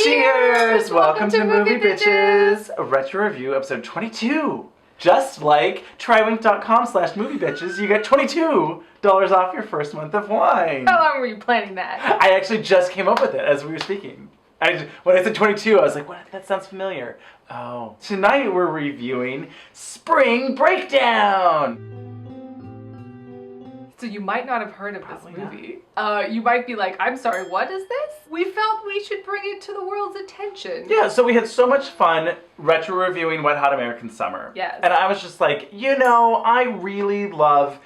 Cheers! Welcome to Movie Bitches, a retro review, episode 22. Just like trywink.com/moviebitches, you get $22 off your first month of wine. How long were you planning that? I actually just came up with it as we were speaking. When I said 22, I was like, what? That sounds familiar. Oh. Tonight we're reviewing Spring Breakdown. So you might not have heard of this Probably movie. You might be like, I'm sorry, what is this? We felt we should bring it to the world's attention. Yeah, so we had so much fun retro reviewing Wet Hot American Summer. Yes. And I was just like, I really love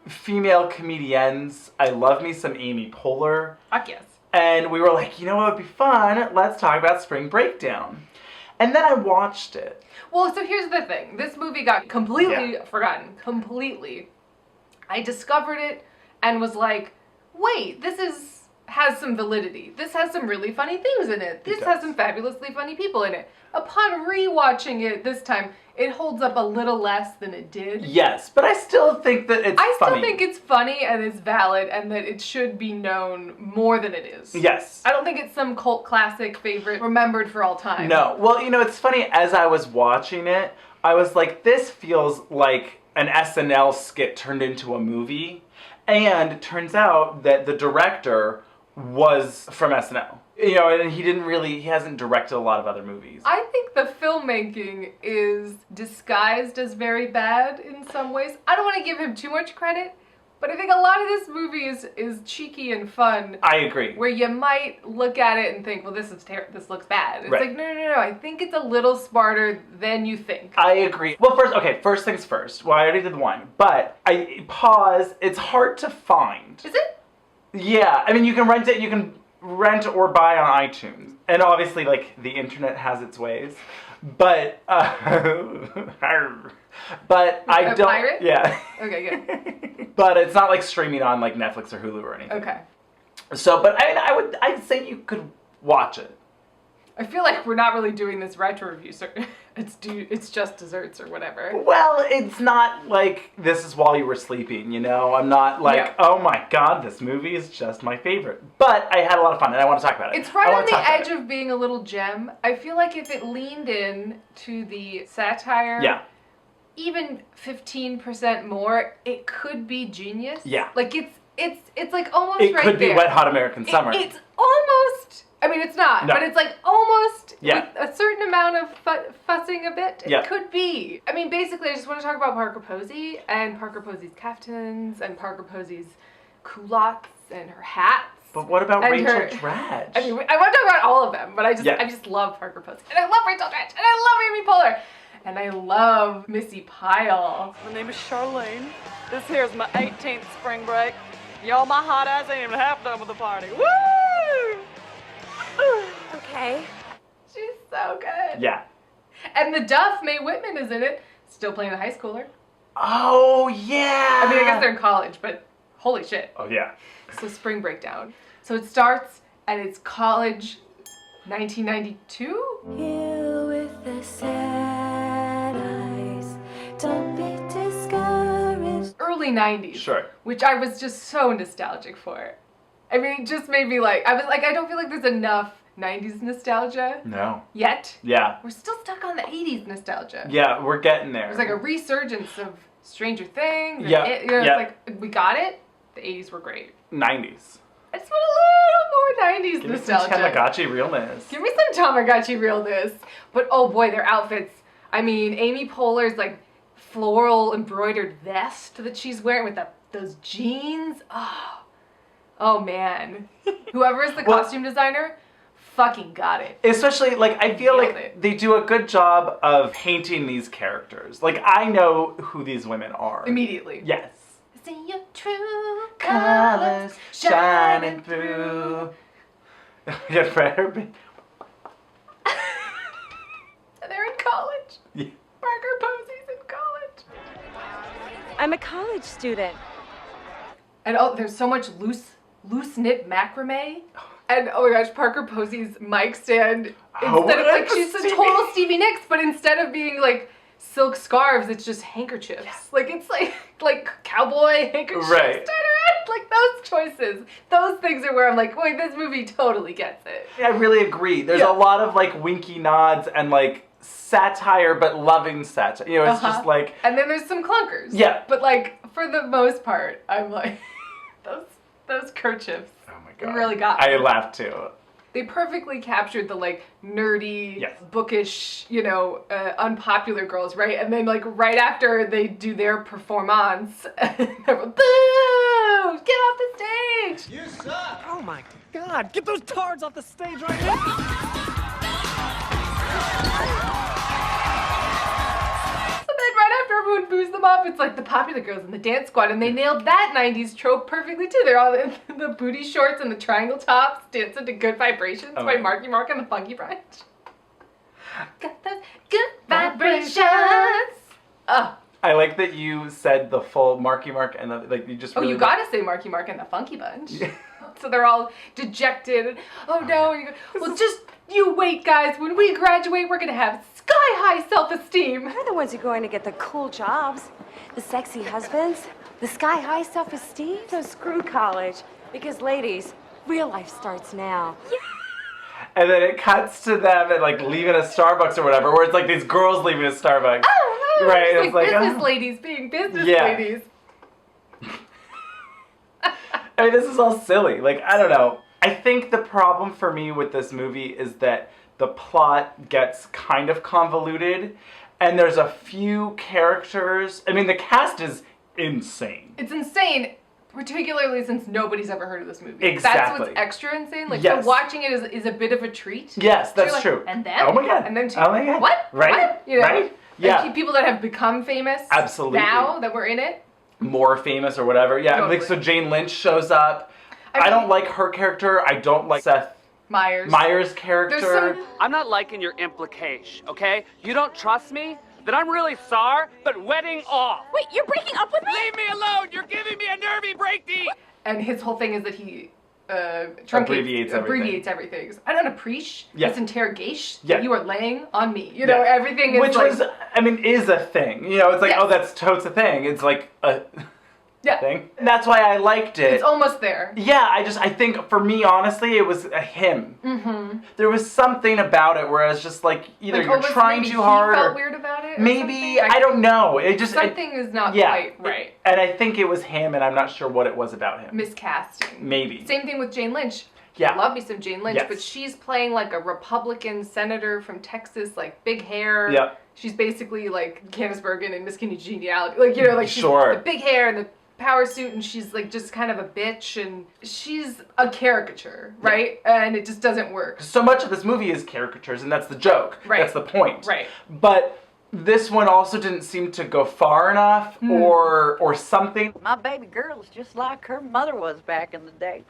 female comedians. I love me some Amy Poehler. Fuck yes. And we were like, what would be fun? Let's talk about Spring Breakdown. And then I watched it. Well, so here's the thing. This movie got completely forgotten. Completely. I discovered it and was like, wait, this has some validity. This has some really funny things in it. This has some fabulously funny people in it. Upon rewatching it this time, it holds up a little less than it did. Yes, but I still think that it's funny. I still think it's funny and it's valid and that it should be known more than it is. Yes. I don't think it's some cult classic favorite remembered for all time. No. Well, it's funny, as I was watching it, I was like, this feels like an SNL skit turned into a movie. And it turns out that the director was from SNL. And he hasn't directed a lot of other movies. I think the filmmaking is disguised as very bad in some ways. I don't want to give him too much credit, but I think a lot of this movie is cheeky and fun. I agree. Where you might look at it and think, well, this looks bad. It's right. like, no. I think it's a little smarter than you think. I agree. Well, first things first. Well, I already did the wine, but it's hard to find. Is it? Yeah, you can rent it. You can rent or buy on iTunes, and obviously, the internet has its ways. But but I don't. Pirate? Yeah. Okay, good. But it's not streaming on Netflix or Hulu or anything. Okay. So, but I'd say you could watch it. I feel like we're not really doing this retro review, so it's just desserts or whatever. Well, it's not like this is while you were sleeping, I'm not oh my god, this movie is just my favorite. But I had a lot of fun and I want to talk about it. It's right on the edge of being a little gem. I feel like if it leaned in to the satire, even 15% more, it could be genius. Yeah. It's like almost it right could be there. Wet Hot American Summer. It's almost. It's not, but it's almost with a certain amount of fussing a bit. It could be. Basically, I just want to talk about Parker Posey and Parker Posey's caftans and Parker Posey's culottes and her hats. But what about Rachel Dratch? I want to talk about all of them, but I just love Parker Posey. And I love Rachel Dratch. And I love Amy Poehler. And I love Missi Pyle. My name is Charlene. This here's my 18th spring break. Y'all, my hot ass ain't even half done with the party. Woo! Okay. She's so good. Yeah. And the Duff, Mae Whitman, is in it. Still playing a high schooler. Oh, yeah. I guess they're in college, but holy shit. Oh, yeah. So Spring Breakdown. So it starts, and it's college 1992? You with the sad eyes, don't be discouraged. Early 90s. Sure. Which I was just so nostalgic for. It just made me I don't feel like there's enough 90s nostalgia. No. Yet. Yeah. We're still stuck on the 80s nostalgia. Yeah, we're getting there. There's a resurgence of Stranger Things. Yeah. It's we got it. The 80s were great. 90s. I just want a little more 90s Give nostalgia. me some Tamagotchi realness. Give me some Tamagotchi realness. But oh boy, their outfits. Amy Poehler's floral embroidered vest that she's wearing with those jeans. Oh man. Whoever is the costume designer fucking got it. Especially, I feel like they do a good job of painting these characters. I know who these women are. Immediately. Yes. See your true Colors shining through. Get ready. They're in college. Yeah. Parker Posey's in college. I'm a college student. And there's so much loose knit macrame. And oh my gosh, Parker Posey's mic stand, instead of she's a total Stevie Nicks, but instead of being silk scarves, it's just handkerchiefs. Yes. Like, it's like cowboy handkerchiefs. Right. Like, those choices, those things are where I'm like, wait, this movie totally gets it. Yeah, I really agree. There's a lot of, like, winky nods and, like, satire, but loving satire. You know, it's just like... And then there's some clunkers. Yeah. But, like, for the most part, I'm like, those kerchiefs. Oh my God. Really got me. I laughed too. They perfectly captured the, like, nerdy, Yes. bookish, you know, unpopular girls, right? And then, like, right after they do their performance, everyone, boo! Get off the stage! You suck! Oh my God! Get those tards off the stage right now! And then right after everyone boos them up, it's like the popular girls in the dance squad, and they nailed that 90s trope perfectly too. They're all in the booty shorts and the triangle tops, dancing to Good Vibrations by Marky Mark and the Funky Bunch. Got those good vibrations. Oh. I like that you said the full Marky Mark and the, like you just. Oh, really you gotta say Marky Mark and the Funky Bunch. So they're all dejected. Oh no! And you go, well, just you wait, guys. When we graduate, we're gonna have sky-high self-esteem. We're the ones who are going to get the cool jobs, the sexy husbands, the sky-high self-esteem. So screw college, because ladies, real life starts now. And then it cuts to them and like leaving a Starbucks or whatever, where it's like these girls leaving a Starbucks. Oh, right? It's It's like like business ladies being business Yeah. ladies. I mean, this is all silly. Like, I don't know. I think the problem for me with this movie is that the plot gets kind of convoluted, and there's a few characters. I mean, the cast is insane. It's insane, particularly since nobody's ever heard of this movie. Exactly. That's what's extra insane. Like, Yes. so watching it is a bit of a treat. Yes, So that's you're like, true. And then? Oh my God. And then Oh my God. What? Right? What? You know? Right? Yeah. Like, people that have become famous Absolutely. now that we're in it. More famous or whatever. Yeah, Totally. like so Jane Lynch shows up. I I don't mean- like her character. I don't like Seth Meyers' character. There's some... I'm not liking your implication, okay? You don't trust me? Then I'm really sorry, but wedding off. Wait, you're breaking up with me? Leave me alone! You're giving me a nervy breakdown! And his whole thing is that he abbreviates everything. I don't appreciate this interrogation that you are laying on me. You know, everything is Which like... was, I mean, is a thing. You know, it's like, Yes. oh, that's totes a thing. It's like a Yeah. thing. And that's why I liked it. It's almost there. Yeah, I think for me, honestly, it was a him. Mm-hmm. There was something about it where I was just like, either Like, you're almost trying maybe too hard he felt or weird about it. Or maybe, something. I don't know. It just... Something is not yeah, quite right. And I think it was him, and I'm not sure what it was about him. Miscasting. Maybe. Same thing with Jane Lynch. Yeah. I love me some Jane Lynch, Yes. but she's playing like a Republican senator from Texas, like big hair. Yeah. She's basically like Candice Bergen in Miss Congeniality. Like, you know, like she's Sure. the big hair and the power suit, and she's like just kind of a bitch, and she's a caricature, right? And it just doesn't work. So much of this movie is caricatures, and that's the joke. Right. That's the point. Right. But this one also didn't seem to go far enough, or something. My baby girl is just like her mother was back in the day.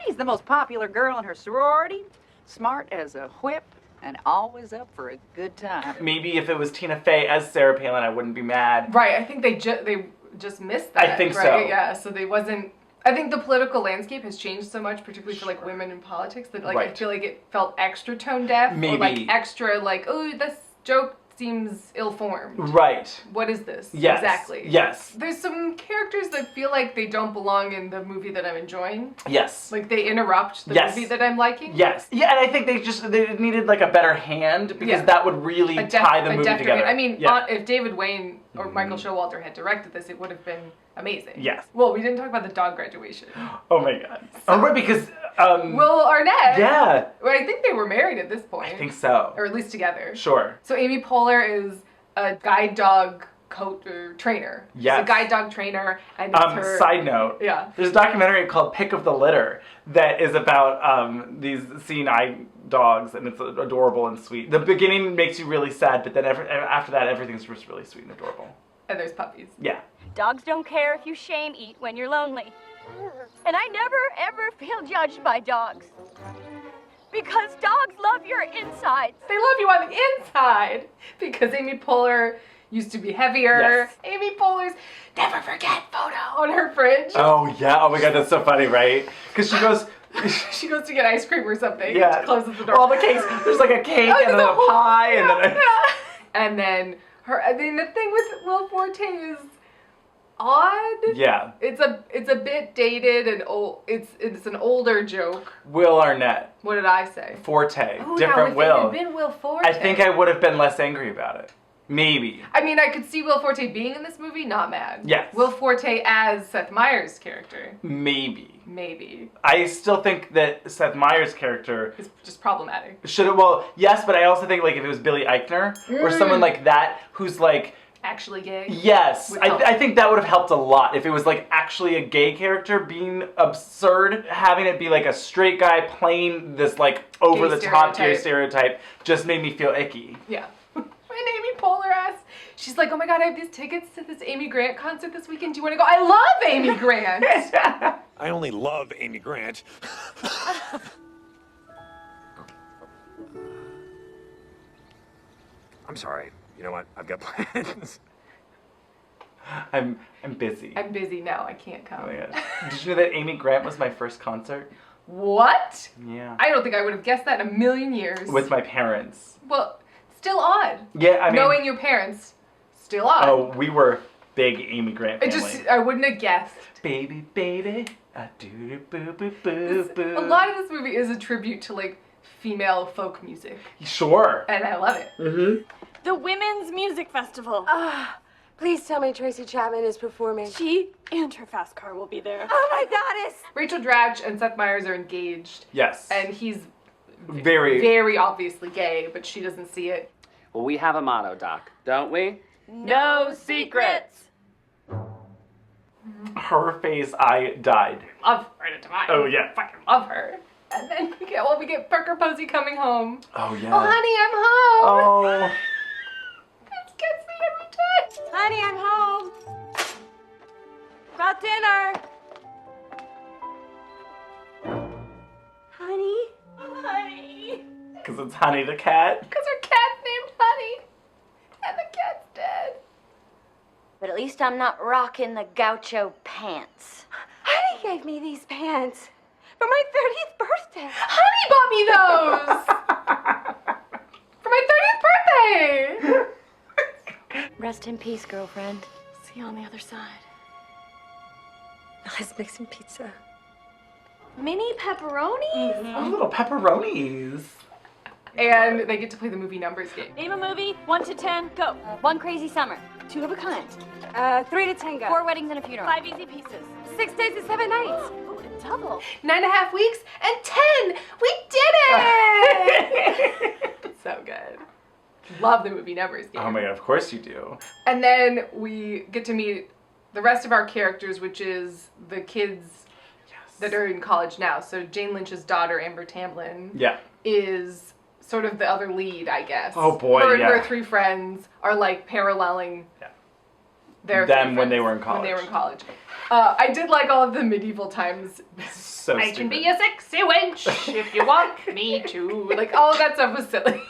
She's the most popular girl in her sorority, smart as a whip, and always up for a good time. Maybe if it was Tina Fey as Sarah Palin, I wouldn't be mad. Right. I think they just missed that. I think right? so. Yeah. So they wasn't. I think the political landscape has changed so much, particularly for like women in politics, that like I Right. feel like it felt extra tone deaf, or Maybe. like extra like, oh, this joke seems ill-formed. Right. What is this? Yes. Exactly. Yes. There's some characters that feel like they don't belong in the movie that I'm enjoying. Yes. Like they interrupt the Yes. movie that I'm liking. Yes. Yeah, and I think they needed like a better hand because Yeah. that would really tie the movie deft together. hand. I mean, yeah. if David Wayne or Michael Showalter had directed this, it would have been amazing. Yes. Well, we didn't talk about the dog graduation. Oh my God. Oh, right, because Will Arnett. yeah, Well, I think they were married at this point. I think so. Or at least together. Sure. So Amy Poehler is a guide dog trainer. Yes. She's a guide dog trainer, and it's her. Side note. Yeah. There's a documentary called Pick of the Litter that is about these seeing eye dogs, and it's adorable and sweet. The beginning makes you really sad, but then after that, everything's just really sweet and adorable. And there's puppies. Yeah. Dogs don't care if you shame eat when you're lonely. And I never, ever feel judged by dogs. Because dogs love your insides. They love you on the inside because Amy Poehler used to be heavier. Yes. Amy Poehler's never forget photo on her fridge. Oh yeah. Oh my God, that's so funny, right? Because she goes. She goes to get ice cream or something. Yeah. She closes the door. All the cakes. There's like a cake Oh, and then there's a pie and then. And then I mean, the thing with Will Forte is odd. Yeah. It's a bit dated and old. It's an older joke. Will Arnett. What did I say? Forte. Oh, Different now, if it Will. had been Will Forte, I think I would have been less angry about it. Maybe. I mean, I could see Will Forte being in this movie, not mad. Yes. Will Forte as Seth Meyers' character. Maybe. Maybe. I still think that Seth Meyers' character It's just problematic. yes, but I also think like if it was Billy Eichner or someone like that who's like Actually gay. yes, Would help. I think that would have helped a lot if it was like actually a gay character being absurd. Having it be like a straight guy playing this like over the top tier stereotype just made me feel icky. Yeah. And Amy Poehler asked, she's like, oh my god, I have these tickets to this Amy Grant concert this weekend. Do you want to go? I love Amy Grant. I only love Amy Grant. I'm sorry. You know what? I've got plans. I'm busy. I'm busy now. I can't come. Oh my gosh. Did you know that Amy Grant was my first concert? What? Yeah. I don't think I would have guessed that in a million years. With my parents. Well, still odd. Yeah, I mean. Knowing your parents, still odd. Oh, we were big Amy Grant family. I wouldn't have guessed. Baby, baby, I do do boo boo boo boo. A lot of this movie is a tribute to like female folk music, Sure. and I love it. Mm-hmm. The Women's Music Festival. Please tell me Tracy Chapman is performing. She and her fast car will be there. Oh my goddess! Rachel Dratch and Seth Meyers are engaged, Yes. and he's very. very obviously gay, but she doesn't see it. Well, we have a motto, Doc, don't we? No secrets. Her face, I died. Love her to mine. Oh, yeah. Fucking love her. And then we get Parker Posey coming home. Oh, yeah. Oh, honey, I'm home. Oh. This gets me every time. Honey, I'm home. About dinner. Honey? Honey. Because it's Honey the cat. Because her cat's named Honey. And the cat's dead. But at least I'm not rocking the gaucho pants. Honey gave me these pants for my 30th birthday. Honey bought me those. For my 30th birthday. Rest in peace, girlfriend. See you on the other side. Let's make some pizza. Mini pepperoni? Oh, little pepperonis. And they get to play the movie numbers game. Name a movie, 1 to 10, go. One crazy summer. 2 of a kind. 3 to tango. 4 weddings and a funeral. 5 easy pieces. 6 days and 7 nights. Oh, a double. 9.5 weeks and 10. We did it. So good. Love the movie numbers game. Oh my god, of course you do. And then we get to meet the rest of our characters, which is the kids that are in college now. So Jane Lynch's daughter, Amber Tamblyn, Yeah. is sort of the other lead, I guess. Oh, boy, Her and yeah. her 3 friends are like paralleling their Them 3 when they friends were in college. When they were in college. I did like all of the medieval times. So I stupid. can be a sexy wench if you want me to. Like, all of that stuff was silly.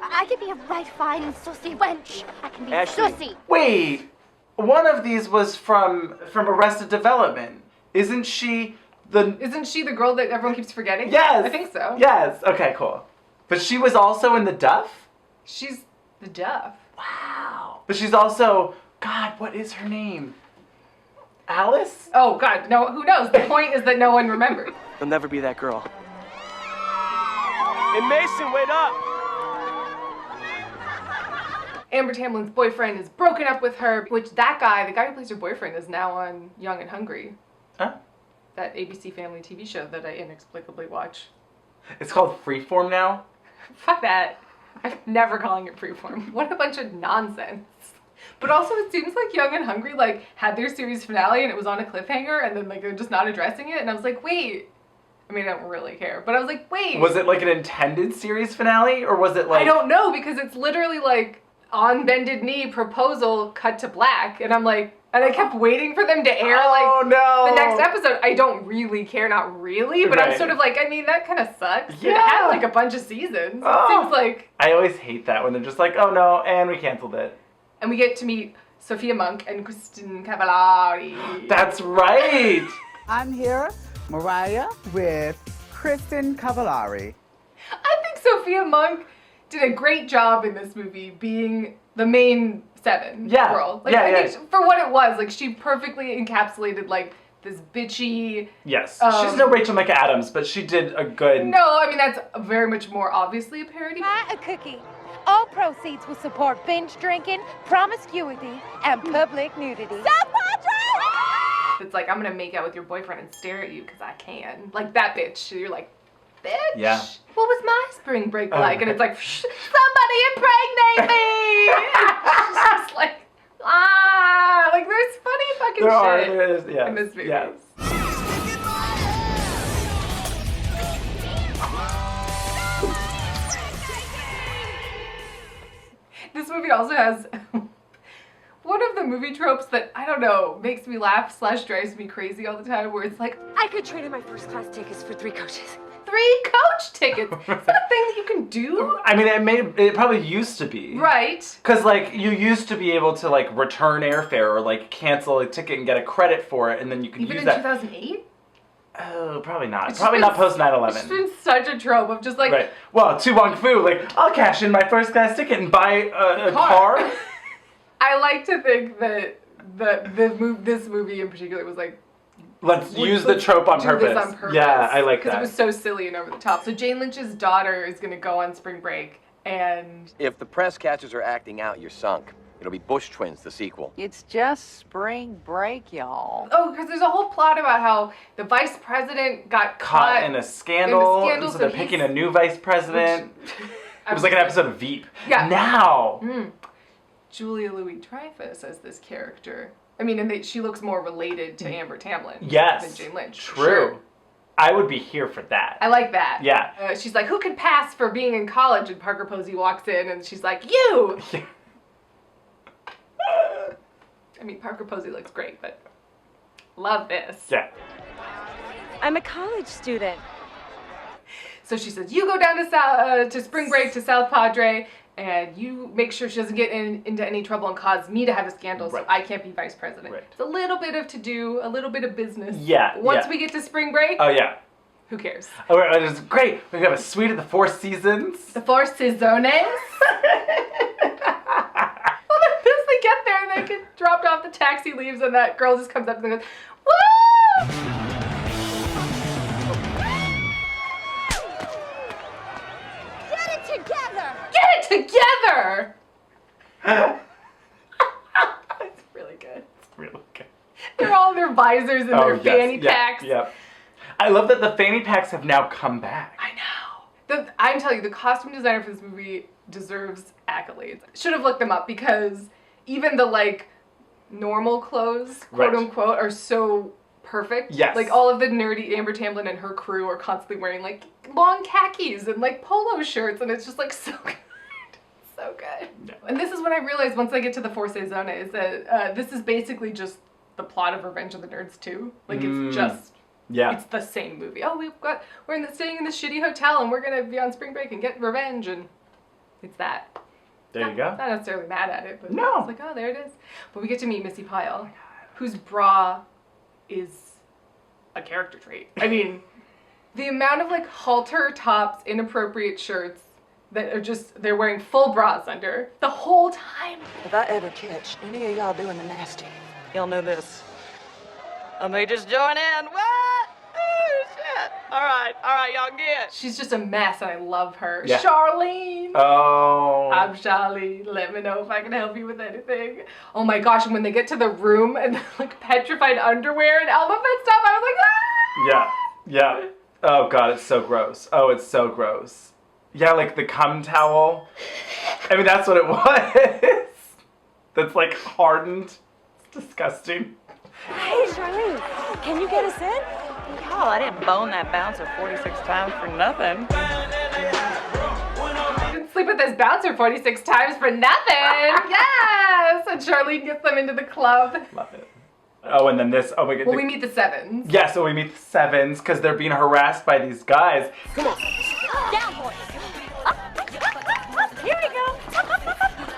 I could be a right fine sussy wench. I can be Ashley. sussy. Wait, one of these was from Arrested Development. Isn't she the... Isn't she the girl that everyone keeps forgetting? Yes. I think so. Yes. Okay, cool. But she was also in The Duff? She's the Duff. Wow. But she's also... God, what is her name? Alice? Oh, God, no, who knows? The point is that no one remembered. You'll never be that girl. Hey, Mason, wait up! Amber Tamblyn's boyfriend is broken up with her, which that guy, the guy who plays her boyfriend, is now on Young and Hungry. Huh? That ABC Family TV show that I inexplicably watch. It's called Freeform now? Fuck that. I'm never calling it Freeform. What a bunch of nonsense. But also it seems like Young and Hungry like had their series finale and it was on a cliffhanger and then like they're just not addressing it and I was like, wait. I mean, I don't really care, but I was like, wait. Was it like an intended series finale or was it like... I don't know because it's literally like on bended knee proposal cut to black and I'm like, and I kept waiting for them to air Oh, like no. the next episode. I don't really care, not really, but I'm Right. sort of like, I mean, that kind of sucks. It Yeah. had like a bunch of seasons. Oh. It seems like... I always hate that when they're just like, oh no, and we canceled it. And we get to meet Sophia Monk and Kristen Cavallari. That's right! I'm here, Mariah, with Kristen Cavallari. I think Sophia Monk did a great job in this movie being the main 7 Yeah. girl. Like, Yeah, I yeah. think for what it was, like, she perfectly encapsulated, like, this bitchy... Yes. She's no Rachel McAdams, but she did a good... No, I mean, that's very much more obviously a parody. Buy a cookie. All proceeds will support binge drinking, promiscuity, and public nudity. It's like, I'm gonna make out with your boyfriend and stare at you because I can. Like, that bitch. You're like, bitch? Yeah. What was my spring break like? And it's like, somebody impregnate me! She's just like, like, there's funny fucking There shit is, yes. in this movie. Yes. This movie also has one of the movie tropes that, I don't know, makes me laugh / drives me crazy all the time, where it's like, I could trade in my first class tickets for 3 coaches. 3 coach tickets! Is that a thing that you can do? I mean, it probably used to be. Right. Because, like, you used to be able to, like, return airfare or, like, cancel a ticket and get a credit for it, and then you could Even use in that. 2008? Oh, probably not. It's Probably been- not post 9/11. It's been such a trope of just like, Right. Well, Tu Wong Fu, like, I'll cash in my first class ticket and buy a car. I like to think that this movie in particular was like, Let's use the trope on do purpose. this on purpose. Yeah, I like Because that. it was so silly and over the top. So Jane Lynch's daughter is going to go on spring break, and If the press catches her acting out, you're sunk. It'll be Bush Twins, the sequel. It's just spring break, y'all. oh, because there's a whole plot about how the vice president got Caught in a scandal, so so they're picking a new vice president. It was like an episode of Veep. Yeah. Now. Julia Louis-Dreyfus as this character. I mean, and she looks more related to Amber Tamblyn Yes. than Jane Lynch. for True. sure. I would be here for that. I like that. Yeah. She's like, who could pass for being in college? And Parker Posey walks in and she's like, you! I mean, Parker Posey looks great, but love this. Yeah. I'm a college student. So she says, you go down to spring break to South Padre, and you make sure she doesn't get into any trouble and cause me to have a scandal, so I can't be vice president. Right. It's a little bit of to-do, a little bit of business. Yeah, But once yeah. we get to spring break, Oh, yeah. who cares? Oh, it's great. We have a suite of the Four Seasons. The Four Seasons. Well, as they get there, they get dropped off, the taxi leaves, and that girl just comes up and goes, woo! Get it together! Get it together! It's really good. It's really good. They're all in their visors and their fanny packs. Yep. I love that the fanny packs have now come back. I know. I'm telling you, the costume designer for this movie deserves accolades. Should have looked them up because even the, like, normal clothes, quote unquote, are so perfect. Yes. Like, all of the nerdy Amber Tamblyn and her crew are constantly wearing, like, long khakis and, like, polo shirts, and it's just, like, so good. So good. Yeah. And this is when I realized once I get to the Four Seasons is that this is basically just the plot of Revenge of the Nerds 2. Like, it's just... Yeah. It's the same movie. Oh, we're staying in this shitty hotel and we're gonna be on spring break and get revenge, and it's that. There you go. Not necessarily mad at it, but No. it's like, oh, there it is. But we get to meet Missi Pyle, whose bra is a character trait. I mean, the amount of like halter tops, inappropriate shirts that are just, they're wearing full bras under the whole time. If I ever catch any of y'all doing the nasty, y'all know this. I may just join in. What? Oh, shit. All right, y'all get. She's just a mess, and I love her. Yeah. Charlene! Oh. I'm Charlene. Let me know if I can help you with anything. Oh my gosh, and when they get to the room and like petrified underwear and elephant stuff, I was like, ah! Yeah. Yeah. Oh, God, it's so gross. Oh, it's so gross. Yeah, like the cum towel. I mean, that's what it was. That's like hardened. It's disgusting. Hey, Charlene, can you get us in? Oh, I didn't bone that bouncer 46 times for nothing. I didn't sleep with this bouncer 46 times for nothing. Yes! And Charlene gets them into the club. Love it. Oh, and then this. Oh my God. Well, we meet the Sevens. Yeah, so we meet the Sevens because they're being harassed by these guys. Come on. Down, boys. Up. Here we go.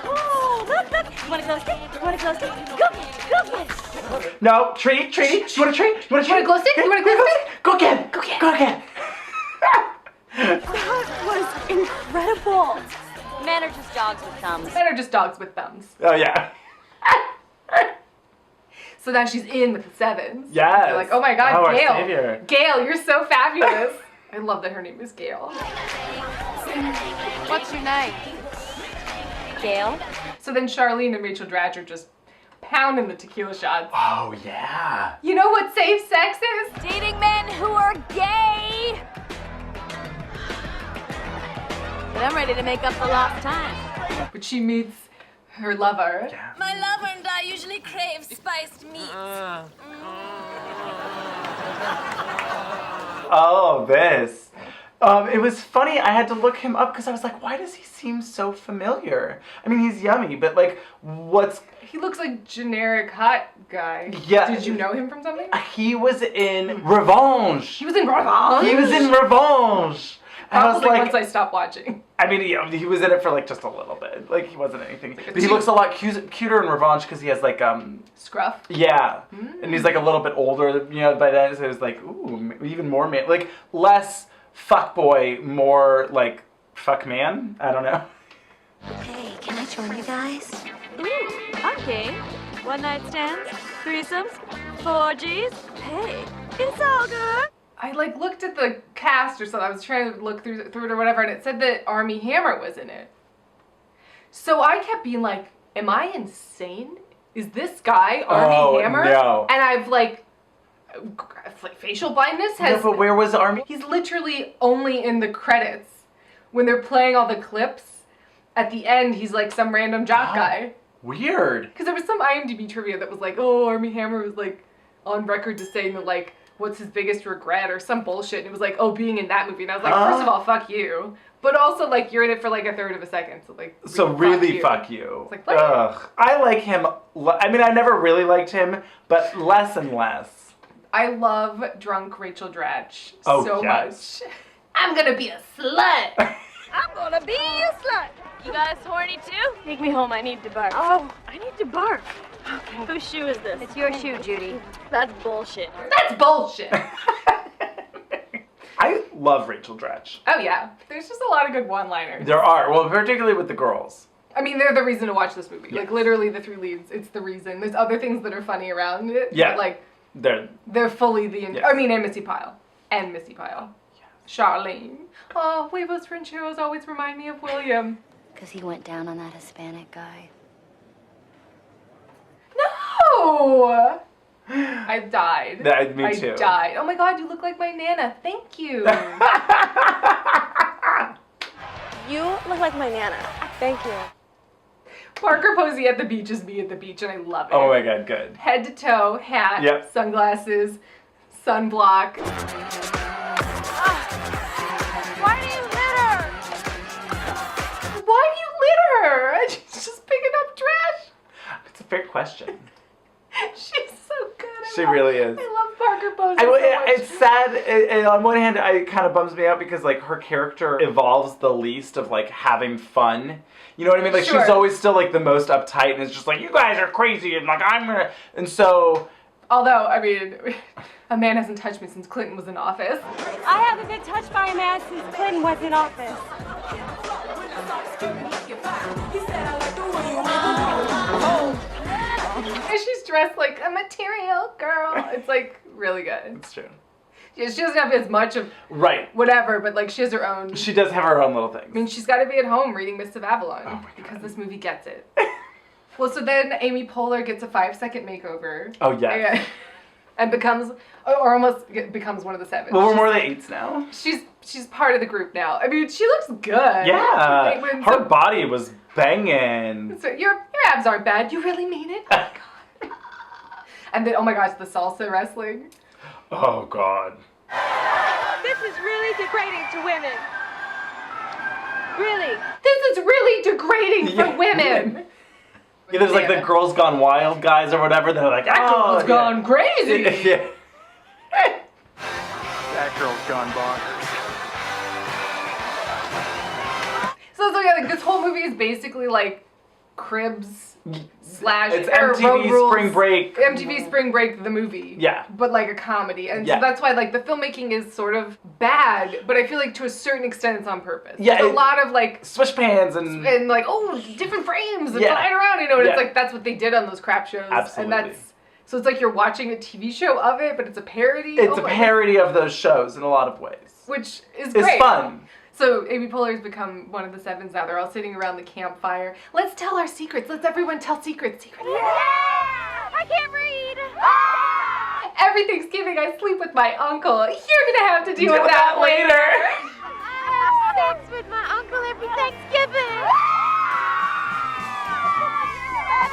Oh, look. You want to go stick? You want to go stick? Go get it. No, treat. You want a treat? You want a glow stick? You want a glow stick? Go again. That was incredible. Men are just dogs with thumbs. thumbs. That are just dogs with thumbs. Oh, yeah. So now she's in with the sevens. Yes. They're like, oh my God, Oh, our Gail. savior. Gail, you're so fabulous. I love that her name is Gail. What's your name? Gail. So then Charlene and Rachel Dratch are just pounding the tequila shots. Oh, yeah. You know what safe sex is? Dating men who are gay. But I'm ready to make up for lost time. But she meets her lover. Yeah. My lover and I usually crave spiced meat. Oh, this. It was funny. I had to look him up because I was like, why does he seem so familiar? I mean, he's yummy, but like, what's... He looks like generic hot guy. Yeah. Did you know him from something? He was in Revenge. He was in Revenge? He was in Revenge. And I was Probably like, once I stopped watching. I mean, he was in it for like just a little bit. Like, he wasn't anything. But he looks a lot cuter in Revenge because he has like, Scruff? Yeah. And he's like a little bit older, you know, by then. So it was like, ooh, even more man. Like, less fuckboy, more like fuck man. I don't know. Hey, can I join you guys? Ooh, okay. One night stands, threesomes, 4Gs. Hey, it's all good. I like looked at the cast or something. I was trying to look through it or whatever, and it said that Armie Hammer was in it. So I kept being like, am I insane? Is this guy Armie Hammer? No. And I've like facial blindness has. No, but where was Armie? He's literally only in the credits when they're playing all the clips. At the end, he's like some random jock guy. Weird. Because there was some IMDb trivia that was like, oh, Armie Hammer was like on record to saying that like, what's his biggest regret or some bullshit. And it was like, oh, being in that movie. And I was like, first of all, fuck you. But also like, you're in it for like a third of a second. So like, Really fuck you. It's like, what? Ugh. I like him. I mean, I never really liked him, but less and less. I love drunk Rachel Dratch so much. I'm gonna be a slut. I'm gonna be a slut. You guys horny too? Take me home, I need to bark. Oh, I need to bark. Okay. Whose shoe is this? It's your shoe, Judy. That's bullshit. That's bullshit. I love Rachel Dratch. Oh yeah, there's just a lot of good one-liners. There are. Well, particularly with the girls. I mean, they're the reason to watch this movie. Yes. Like literally the three leads. It's the reason. There's other things that are funny around it. Yeah. But, like they're fully the. Yes. I mean, and Missi Pyle. Yes. Charlene. Oh, Weevil's French heroes always remind me of William. Because he went down on that Hispanic guy. No! I died. Me too. I died. Oh my God, you look like my Nana. Thank you. You look like my Nana. Thank you. Parker Posey at the beach is me at the beach, and I love it. Oh my God, good. Head to toe, hat, sunglasses, sunblock. Why do you litter? Why do you litter? She's just picking up trash. It's a fair question. She's so good. She really is. I love Parker Posey so much. It's sad. And on one hand, it kind of bums me out because like her character evolves the least of like having fun. You know what I mean? Like she's always still like the most uptight and it's just like, you guys are crazy and like I'm gonna. And so. Although, I mean, a man hasn't touched me since Clinton was in office. I haven't been touched by a man since Clinton was in office. And she's dressed like a material girl. It's like really good. It's true. She doesn't have as much of whatever, but like she has her own. She does have her own little thing. I mean, she's got to be at home reading Mists of Avalon because this movie gets it. Well, so then Amy Poehler gets a 5-second makeover. Oh yeah. And becomes, or almost becomes one of the seven. Well, we're more than 8s now. She's part of the group now. I mean, she looks good. Yeah. Her body was banging. So your abs aren't bad. You really mean it? Oh my God. And then, oh my gosh, the salsa wrestling. Oh God. This is really degrading to women. Really. This is really degrading for women. Yeah, there's like the Girls Gone Wild guys or whatever. They're like, that girl's gone crazy. Yeah. That girl's gone bonkers. So yeah, like this whole movie is basically like Cribs / slash It's Road MTV Rules, Spring Break. MTV Spring Break, the movie. Yeah. But like a comedy. And Yeah. so that's why like the filmmaking is sort of bad, but I feel like to a certain extent it's on purpose. Yeah, There's a lot of like swish pans and like, oh, different frames and Yeah. flying around, you know, and Yeah. it's like that's what they did on those crap shows. Absolutely. And that's so it's like you're watching a TV show of it, but it's a parody. It's a parody of those shows in a lot of ways. Which is It's great. fun. So Amy Poehler has become one of the sevens now. They're all sitting around the campfire. Let's tell our secrets. Let's everyone tell secrets. Yeah! I can't read. Every Thanksgiving I sleep with my uncle. You're gonna have to deal with that later. I have sex with my uncle every Thanksgiving.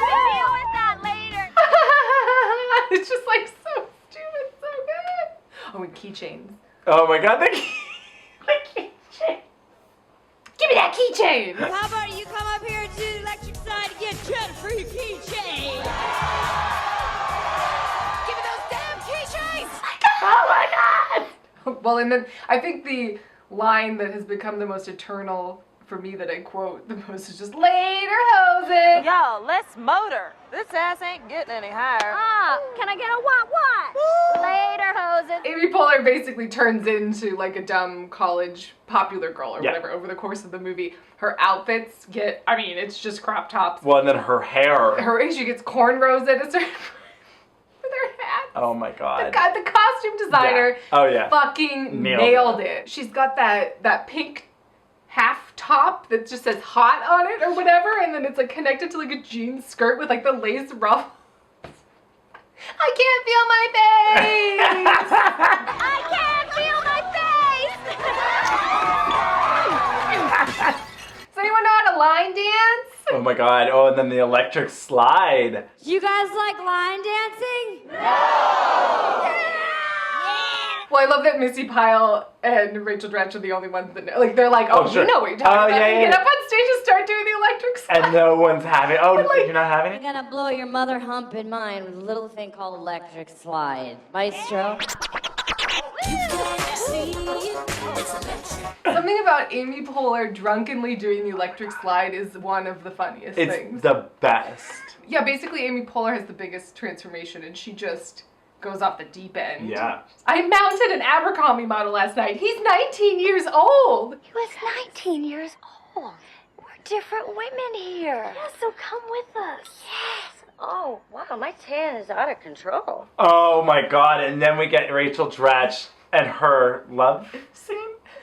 Let me deal with that later. It's just like so stupid, so good. Oh, and keychains. Oh my god, the keychain. Give me that keychain. How about you come up here to the electric side and get a free keychain? Give me those damn keychains! Oh my god. Well, and then I think the line that has become the most eternal for me that I quote the most is just later hosen. Yo, let's motor. This ass ain't getting any higher. Can I get a what? Later, hosen. Amy Poehler basically turns into like a dumb college popular girl or Yeah. whatever over the course of the movie. Her outfits get, I mean, it's just crop tops. Well, and then her hair. She gets cornrows at a certain with her hat. Oh my god. The costume designer Yeah. Oh yeah. fucking Nailed nailed it. She's got that pink half top that just says hot on it or whatever, and then it's like connected to like a jean skirt with like the lace ruffles. I can't feel my face. I can't feel my face. Does anyone know how to line dance? Oh my god. Oh, and then the electric slide. You guys like line dancing? Well, I love that Missi Pyle and Rachel Dratch are the only ones that know. Like, they're like, oh, sure. you know what you're talking about. Yeah, You yeah, get up on stage and start doing the electric slide. And no one's having it. Oh, you're not having I'm it? gonna blow your mother hump in mine with a little thing called electric slide. Maestro? Something about Amy Poehler drunkenly doing the electric slide is one of the funniest It's things. the best. Yeah, basically Amy Poehler has the biggest transformation and she just goes off the deep end. Yeah. I mounted an Abercrombie model last night. He's 19 years old. He was 19 years old. We're different women here. Yeah, so come with us. Yes. Oh, wow, my tan is out of control. Oh my god. And then we get Rachel Dratch and her love scene.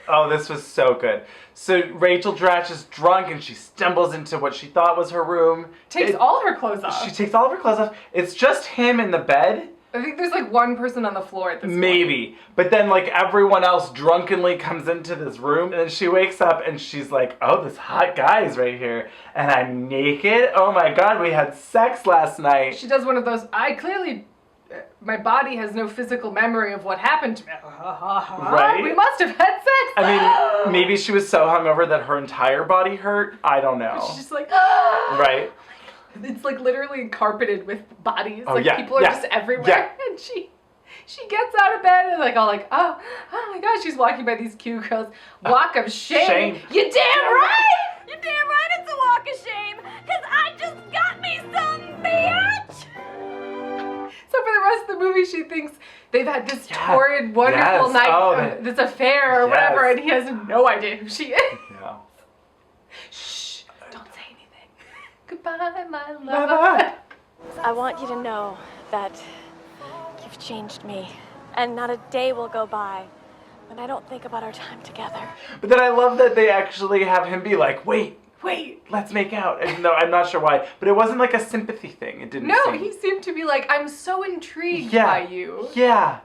Oh, this was so good. So Rachel Dratch is drunk and she stumbles into what she thought was her room. Takes all her clothes off. She takes all of her clothes off. It's just him in the bed. I think there's like one person on the floor at this point. Maybe. But then like everyone else drunkenly comes into this room and then she wakes up and she's like, oh, this hot guy is right here. And I'm naked. Oh my god, we had sex last night. She does one of those, my body has no physical memory of what happened to me. Right? We must have had sex. I mean, maybe she was so hungover that her entire body hurt. I don't know. She's just like, Right? It's like literally carpeted with bodies. Oh, like yeah, people are yeah, just everywhere. yeah. And she gets out of bed and like all like, oh my gosh, she's walking by these cute girls. Walk of shame. Shame. You damn right! You're damn right it's a walk of shame, because I just got me some bitch! So for the rest of the movie, she thinks they've had this torrid, wonderful Yes. night, Oh, this affair or yes. whatever, and he has no idea who she is. Yeah. Shh, don't say anything. Goodbye, my love. I want you to know that you've changed me, and not a day will go by when I don't think about our time together. But then I love that they actually have him be like, wait, let's make out. And no, I'm not sure why, but it wasn't like a sympathy thing. It didn't No, seem. he seemed to be like, I'm so intrigued Yeah. by you. Yeah.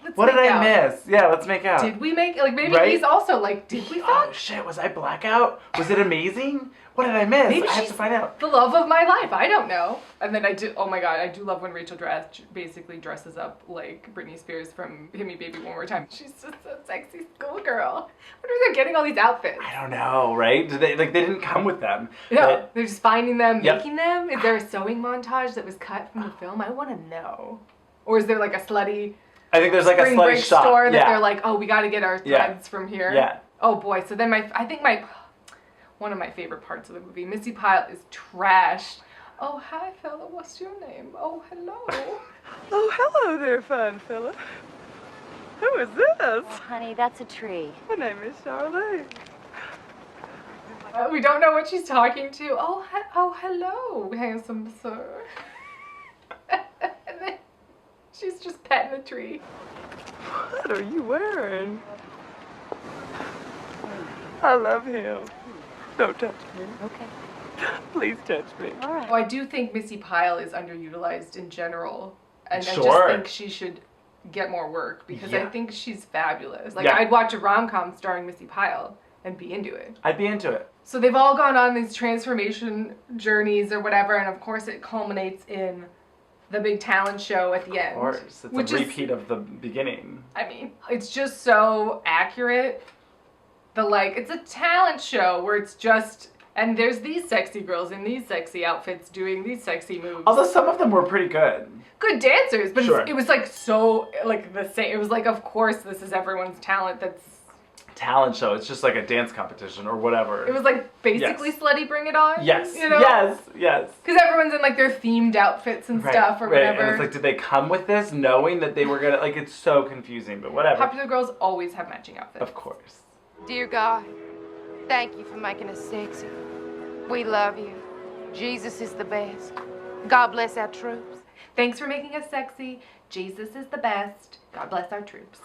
Let's What did make I out. miss? Yeah, let's make out. Did we make, like maybe Right? he's also like, did we Oh fuck? shit, was I blackout? Was it amazing? What did I miss? Maybe I have she's to find out. the love of my life. I don't know. And then I do, oh my god, I do love when Rachel Dratch basically dresses up like Britney Spears from Hit Me Baby One More Time. She's just a sexy schoolgirl. Where are they getting all these outfits? I don't know, right? Did they didn't come with them. No, But they're just finding them, Yep. making them. Is there a sewing montage that was cut from the film? I want to know. Or is there like a slutty I think there's like a Spring slutty Break shop. store that Yeah. they're like, oh, we got to get our Yeah. threads from here. Yeah. Oh boy. So then one of my favorite parts of the movie. Missi Pyle is trashed. Oh, hi, fella. What's your name? Oh, hello. Oh, hello there, fine fella. Who is this? Oh, honey, that's a tree. My name is Charlotte. We don't know what she's talking to. Oh, hello, handsome sir. And then she's just petting the tree. What are you wearing? I love him. Don't touch me. Okay. Please touch me. All right. Well, I do think Missi Pyle is underutilized in general. And I Sure. just think she should get more work because I think she's fabulous. Like, I'd watch a rom-com starring Missi Pyle and be into it. I'd be into it. So they've all gone on these transformation journeys or whatever, and of course it culminates in the big talent show at the end. Of course. It's a repeat of the beginning. I mean, it's just so accurate. It's a talent show where it's just, and there's these sexy girls in these sexy outfits doing these sexy moves. Although some of them were pretty good. Good dancers, but Sure. it was like so, like the same. It was like, of course, this is everyone's talent. That's Talent show. It's just like a dance competition or whatever. It was like basically Yes. Slutty Bring It On. Yes. You know? Yes. Because everyone's in like their themed outfits and stuff or whatever. And it's like, did they come with this knowing that they were gonna, like, it's so confusing, but whatever. Popular girls always have matching outfits. Of course. Dear God, thank you for making us sexy. We love you. Jesus is the best. God bless our troops. Thanks for making us sexy. Jesus is the best. God bless our troops.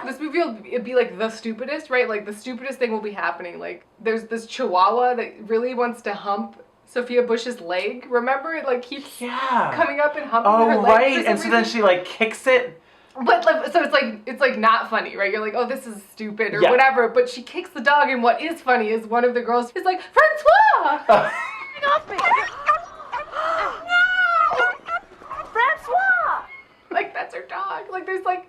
This movie it'd be like the stupidest, right? Like the stupidest thing will be happening. Like there's this chihuahua that really wants to hump Sophia Bush's leg. Remember? It like keeps coming up and humping her leg. Oh, right. And so then she like kicks it. But like, so it's like not funny, right? You're like, oh, this is stupid or Yeah. whatever. But she kicks the dog, and what is funny is one of the girls is like, Francois! Get off me! No! Francois! Like that's her dog. Like there's like,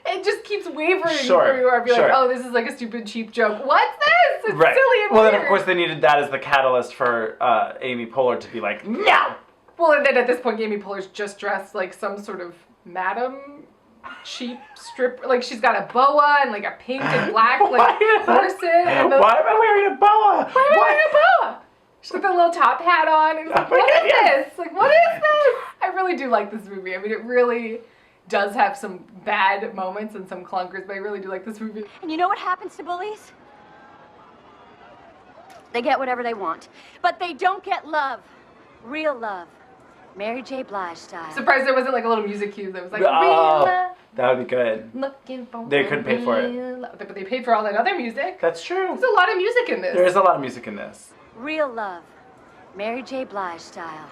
it just keeps wavering Sure, everywhere. I'd be like, sure. oh, this is like a stupid cheap joke. What's this? It's Right. silly and Well, weird. then of course they needed that as the catalyst for Amy Poehler to be like, no! Well, and then at this point, Amy Poehler's just dressed like some sort of madam cheap strip. Like she's got a boa and like a pink and black like corset. And Why am I wearing a boa? Why am I wearing a boa? She's got that little top hat on. And it's like, what is this? Like, what is this? I really do like this movie. I mean, it really does have some bad moments and some clunkers, but I really do like this movie. And you know what happens to bullies? They get whatever they want, but they don't get love. Real love. Mary J. Blige style. Surprised there wasn't like a little music cue that was like, Oh, real love, that would be good. looking for They couldn't pay for it. real love. But they paid for all that other music. That's true. There's a lot of music in this. There is a lot of music in this. Real love. Mary J. Blige style.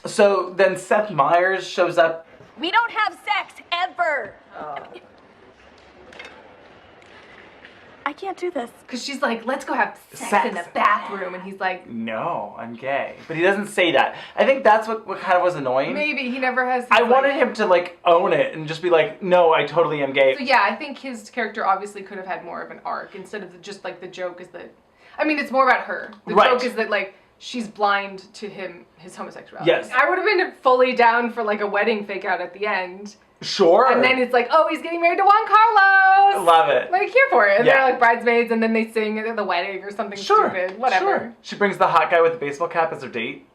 So then Seth Meyers shows up. We don't have sex ever. I can't do this. Because she's like, let's go have sex in the bathroom. And he's like, No, I'm gay. But he doesn't say that. I think that's what kind of was annoying. maybe he never has. I wanted him to like own it and just be like, no, I totally am gay. So yeah, I think his character obviously could have had more of an arc instead of just like the joke is that, I mean, it's more about her. The Right. joke is that like she's blind to his homosexuality. Yes. I would have been fully down for like a wedding fake out at the end. Sure. And then it's like, oh, he's getting married to Juan Carlos. Love it. Like, here for it. And Yeah. they're like bridesmaids and then they sing at the wedding or something stupid. Whatever. Sure. She brings the hot guy with the baseball cap as her date.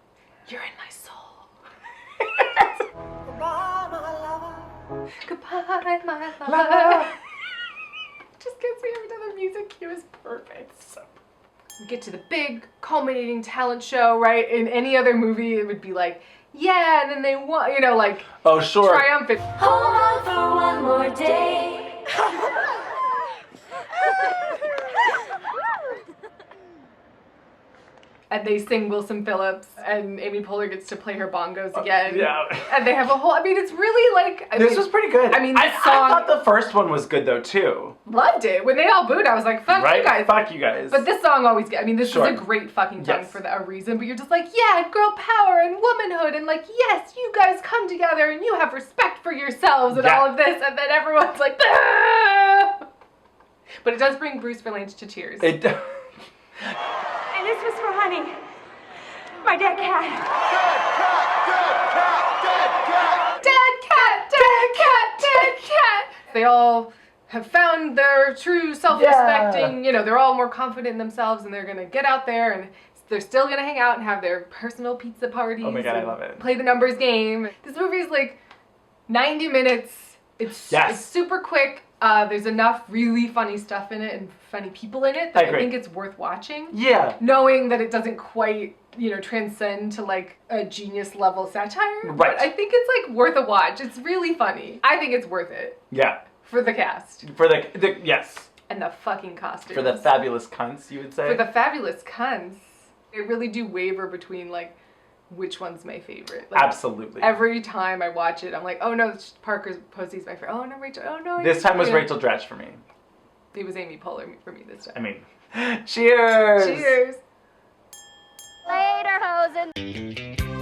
You're in my soul. Goodbye, my lover. Goodbye, my lover. Just gets me every time the music cue is perfect. So we get to the big culminating talent show, right? In any other movie, it would be like, yeah, and then they won, you know, like, Oh, sure. triumphant. Hold on for one more day. And they sing Wilson Phillips, and Amy Poehler gets to play her bongos again. yeah. And they have a whole, I mean, it's really like... This was pretty good. I mean, I this song... thought the first one was good though too. Loved it. When they all booed, I was like, fuck Right? you guys. Fuck you guys. But this song always I mean, this Sure. is a great fucking song Yes. for a reason, but you're just like, yeah, girl power and womanhood, and like, yes, you guys come together and you have respect for yourselves and Yeah. all of this, and then everyone's like, ah! But it does bring Bruce Lynch to tears. It. And this was for Honey, my dead cat. Dead cat, dead cat, dead cat. They all have found their true self-respecting, you know, they're all more confident in themselves and they're gonna get out there and they're still gonna hang out and have their personal pizza parties. Oh my God, I love it. Play the numbers game. This movie is like 90 minutes. It's super quick. There's enough really funny stuff in it and funny people in it that I think it's worth watching. Yeah. Knowing that it doesn't quite, you know, transcend to like a genius level satire. Right. But I think it's like worth a watch. It's really funny. I think it's worth it. Yeah. For the cast. For the yes. And the fucking costumes. For the fabulous cunts, you would say? For the fabulous cunts. I really do waver between like which one's my favorite. Like, absolutely. Every time I watch it, I'm like, oh no, Posey's my favorite. Oh no, Rachel. Oh no. This time was Rachel Dratch for me. It was Amy Poehler for me this time. I mean, cheers. Cheers. Later, hosen.